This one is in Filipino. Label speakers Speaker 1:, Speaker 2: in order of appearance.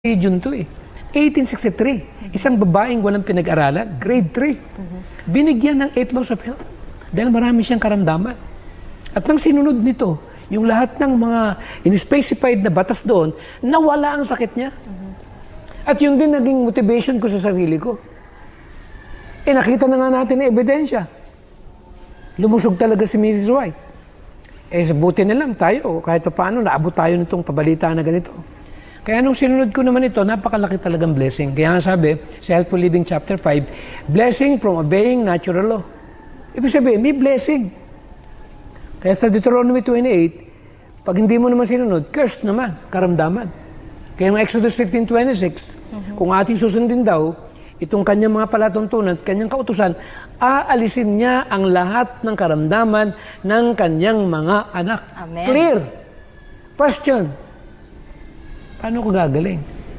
Speaker 1: June to eh. 1863, isang babaeng walang pinag-aralan, grade 3. Binigyan ng 8 laws of health dahil marami siyang karamdaman. At nang sinunod nito, yung lahat ng mga in-specified na batas doon, nawala ang sakit niya. At yun din naging motivation ko sa sarili ko. Eh nakita na nga natin ang ebidensya. Lumusog talaga si Mrs. White. Eh buti na lang tayo, kahit pa paano, naabot tayo nitong pabalita na ganito. Kaya nung sinunod ko naman ito, napakalaki talagang blessing. Kaya nga sabi, sa Healthful Living Chapter 5, blessing from obeying natural law. Ibig sabihin, may blessing. Kaya sa Deuteronomy 28, pag hindi mo naman sinunod, cursed naman, karamdaman. Kaya ng Exodus 15:26, kung ating susundin daw, itong kanyang mga palatuntunan, kanyang kautusan, aalisin niya ang lahat ng karamdaman ng kanyang mga anak.
Speaker 2: Amen.
Speaker 1: Clear. Question. Paano ko gagaling?